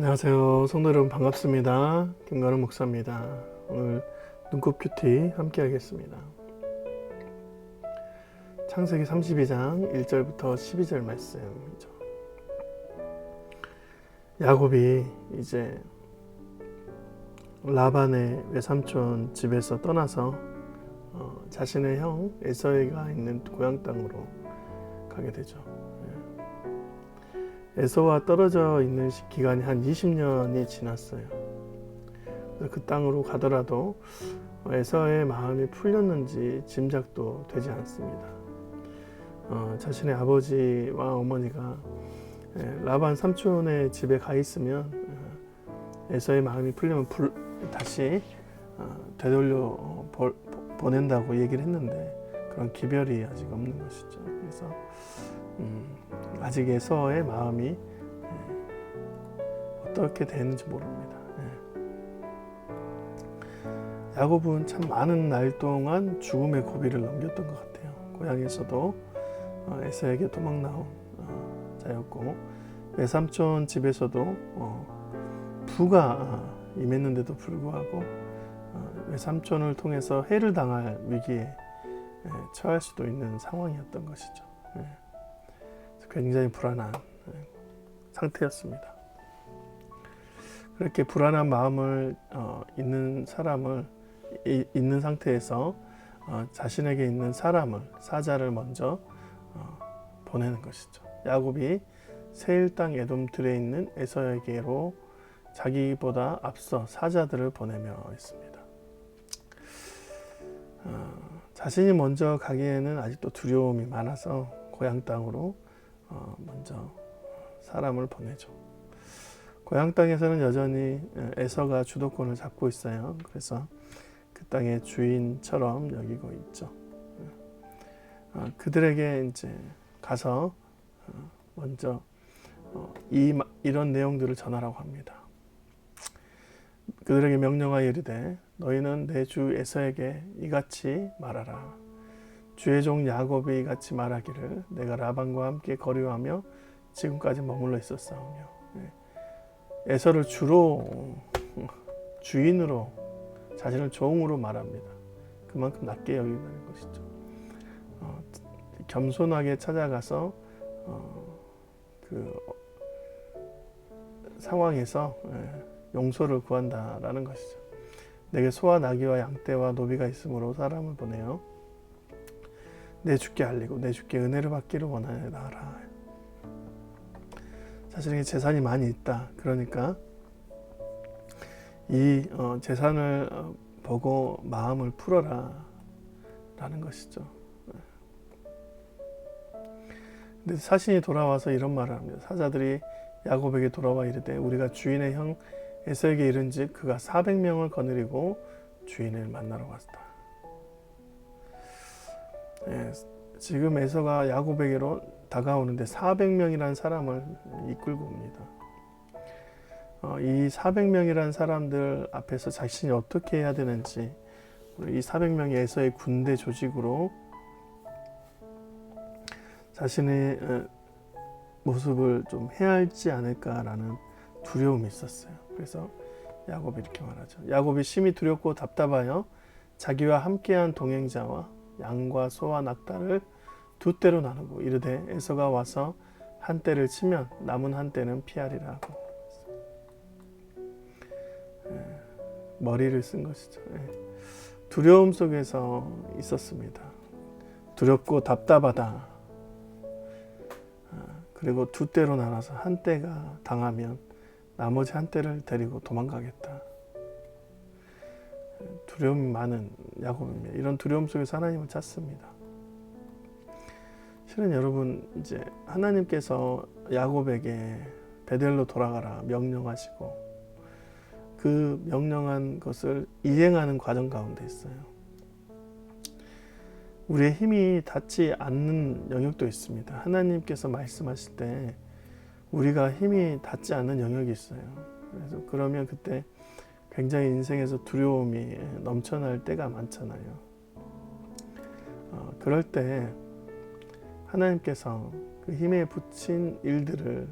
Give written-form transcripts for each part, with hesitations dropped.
안녕하세요. 성도 여러분 반갑습니다. 김관훈 목사입니다. 오늘 눈꽃 큐티 함께 하겠습니다. 창세기 32장 1절부터 12절 말씀이죠. 야곱이 이제 라반의 외삼촌 집에서 떠나서 자신의 형 에서가 있는 고향 땅으로 가게 되죠. 에서와 떨어져 있는 기간이 한 20년이 지났어요. 그 땅으로 가더라도 에서의 마음이 풀렸는지 짐작도 되지 않습니다. 자신의 아버지와 어머니가 라반 삼촌의 집에 가 있으면 에서의 마음이 풀리면 다시 되돌려 보낸다고 얘기를 했는데 그런 기별이 아직 없는 것이죠. 그래서 아직 에서의 마음이 어떻게 되는지 모릅니다. 야곱은 참 많은 날 동안 죽음의 고비를 넘겼던 것 같아요. 고향에서도 에서에게 도망 나온 자였고 외삼촌 집에서도 부가 임했는데도 불구하고 외삼촌을 통해서 해를 당할 위기에 처할 수도 있는 상황이었던 것이죠. 굉장히 불안한 상태였습니다. 그렇게 불안한 마음을 있는 상태에서 자신에게 있는 사자를 먼저 보내는 것이죠. 야곱이 세일 땅 에돔 들에 있는 에서에게로 자기보다 앞서 사자들을 보내며 있습니다. 자신이 먼저 가기에는 아직도 두려움이 많아서 고향 땅으로 먼저 사람을 보내죠. 고향 땅에서는 여전히 에서가 주도권을 잡고 있어요. 그래서 그 땅의 주인처럼 여기고 있죠. 그들에게 이제 가서 먼저 이런 내용들을 전하라고 합니다. 그들에게 명령하여 이르되 너희는 내 주 에서에게 이같이 말하라. 주의 종 야곱이 이같이 말하기를 내가 라반과 함께 거류하며 지금까지 머물러 있었사오며. 에서를 주로 주인으로 자신을 종으로 말합니다. 그만큼 낮게 여긴다는 것이죠. 겸손하게 찾아가서 그 상황에서 용서를 구한다라는 것이죠. 내게 소와 나귀와 양떼와 노비가 있으므로 사람을 보내어 내 주께 알리고 내 주께 은혜를 받기를 원하노라. 자신에게 재산이 많이 있다. 그러니까 이 재산을 보고 마음을 풀어라 라는 것이죠. 근데 사신이 돌아와서 이런 말을 합니다. 사자들이 야곱에게 돌아와 이르되 우리가 주인의 형 에서에게 이른즉 그가 400명을 거느리고 주인을 만나러 갔다. 지금 에서가 야곱에게로 다가오는데 400명이라는 사람을 이끌고 옵니다. 이 400명이라는 사람들 앞에서 자신이 어떻게 해야 되는지, 이 400명이 에서의 군대 조직으로 자신의 모습을 좀 헤아리지 않을까라는 두려움이 있었어요. 그래서 야곱이 이렇게 말하죠. 야곱이 심히 두렵고 답답하여 자기와 함께한 동행자와 양과 소와 낙타를 두 떼로 나누고 이르되 에서가 와서 한 떼를 치면 남은 한 떼는 피하리라 하고 머리를 쓴 것이죠. 두려움 속에서 있었습니다. 두렵고 답답하다. 그리고 두 떼로 나눠서 한 떼가 당하면 나머지 한 떼를 데리고 도망가겠다. 두려움이 많은 야곱입니다. 이런 두려움 속에서 하나님을 찾습니다. 실은 여러분 이제 하나님께서 야곱에게 베델로 돌아가라 명령하시고 그 명령한 것을 이행하는 과정 가운데 있어요. 우리의 힘이 닿지 않는 영역도 있습니다. 하나님께서 말씀하실 때 우리가 힘이 닿지 않는 영역이 있어요. 그래서 그러면 그때 굉장히 인생에서 두려움이 넘쳐날 때가 많잖아요. 그럴 때 하나님께서 그 힘에 붙인 일들을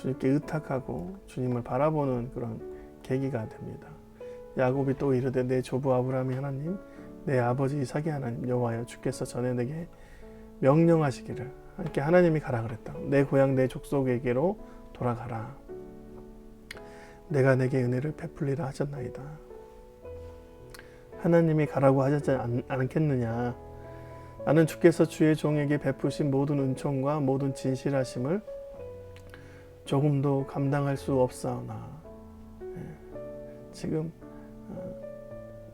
주님께 의탁하고 주님을 바라보는 그런 계기가 됩니다. 야곱이 또 이르되 내 조부 아브라함이 하나님 내 아버지 이삭이 하나님 여호와여 주께서 전에 내게 명령하시기를 함께 하나님이 가라 그랬다. 내 고향 내 족속에게로 돌아가라. 내가 내게 은혜를 베풀리라 하셨나이다. 하나님이 가라고 하셨지 않겠느냐. 나는 주께서 주의 종에게 베푸신 모든 은총과 모든 진실하심을 조금도 감당할 수 없사오나 지금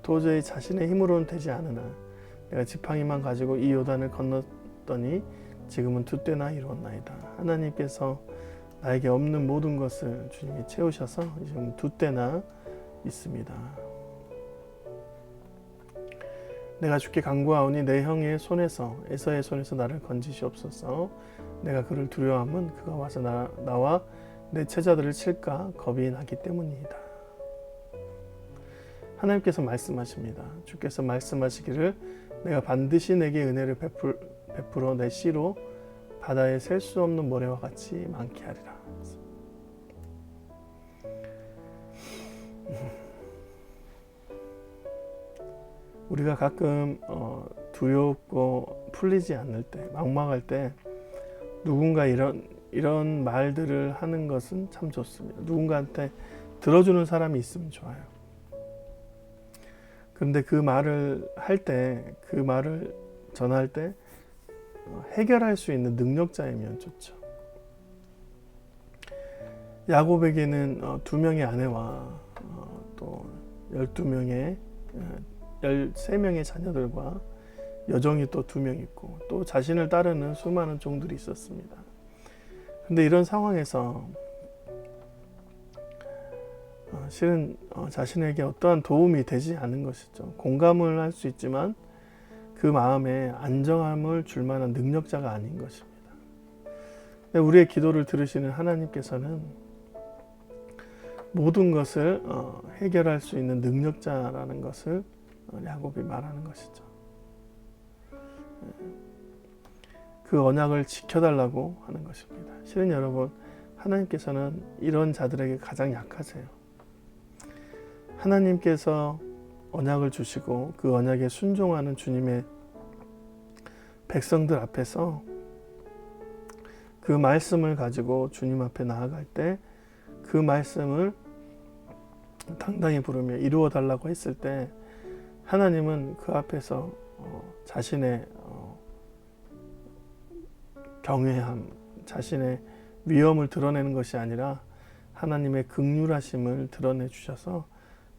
도저히 자신의 힘으로는 되지 않으나 내가 지팡이만 가지고 이 요단을 건넜더니 지금은 두 때나 이루었나이다. 하나님께서 나에게 없는 모든 것을 주님이 채우셔서 지금 두 때나 있습니다. 내가 주께 간구하오니 내 형의 손에서 에서의 손에서 나를 건지시옵소서. 내가 그를 두려워함은 그가 와서 나와 내 제자들을 칠까 겁이 나기 때문이다. 하나님께서 말씀하십니다. 주께서 말씀하시기를 내가 반드시 내게 은혜를 베풀어 내 씨로 바다에 셀 수 없는 모래와 같이 많게 하리라. 우리가 가끔 두렵고 풀리지 않을 때, 막막할 때 누군가 이런 말들을 하는 것은 참 좋습니다. 누군가한테 들어주는 사람이 있으면 좋아요. 그런데 그 말을 할 때, 그 말을 전할 때 해결할 수 있는 능력자이면 좋죠. 야곱에게는 2명의 아내와 또 13명의 자녀들과 여종이 또 2명 있고 또 자신을 따르는 수많은 종들이 있었습니다. 그런데 이런 상황에서 실은 자신에게 어떠한 도움이 되지 않은 것이죠. 공감을 할 수 있지만 그 마음에 안정함을 줄 만한 능력자가 아닌 것입니다. 우리의 기도를 들으시는 하나님께서는 모든 것을 해결할 수 있는 능력자라는 것을 야곱이 말하는 것이죠. 그 언약을 지켜달라고 하는 것입니다. 실은 여러분, 하나님께서는 이런 자들에게 가장 약하세요. 하나님께서 언약을 주시고 그 언약에 순종하는 주님의 백성들 앞에서 그 말씀을 가지고 주님 앞에 나아갈 때 그 말씀을 당당히 부르며 이루어 달라고 했을 때 하나님은 그 앞에서 자신의 경외함, 자신의 위엄을 드러내는 것이 아니라 하나님의 긍휼하심을 드러내 주셔서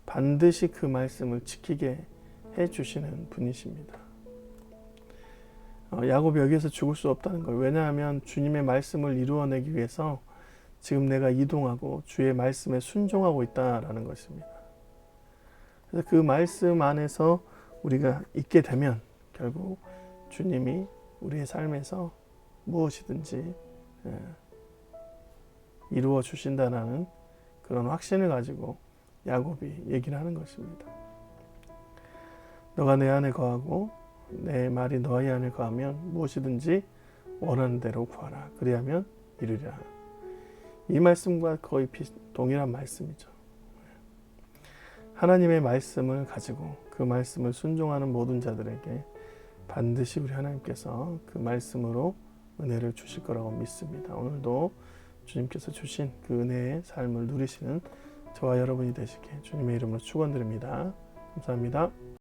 반드시 그 말씀을 지키게 해 주시는 분이십니다. 야곱이 여기에서 죽을 수 없다는 거예요. 왜냐하면 주님의 말씀을 이루어내기 위해서 지금 내가 이동하고 주의 말씀에 순종하고 있다라는 것입니다. 그래서 그 말씀 안에서 우리가 있게 되면 결국 주님이 우리의 삶에서 무엇이든지 이루어 주신다는 그런 확신을 가지고 야곱이 얘기를 하는 것입니다. 너가 내 안에 거하고 내 말이 너희 안에 거하면 무엇이든지 원하는 대로 구하라. 그리하면 이루리라. 이 말씀과 거의 동일한 말씀이죠. 하나님의 말씀을 가지고 그 말씀을 순종하는 모든 자들에게 반드시 우리 하나님께서 그 말씀으로 은혜를 주실 거라고 믿습니다. 오늘도 주님께서 주신 그 은혜의 삶을 누리시는 저와 여러분이 되시게 주님의 이름으로 축원드립니다. 감사합니다.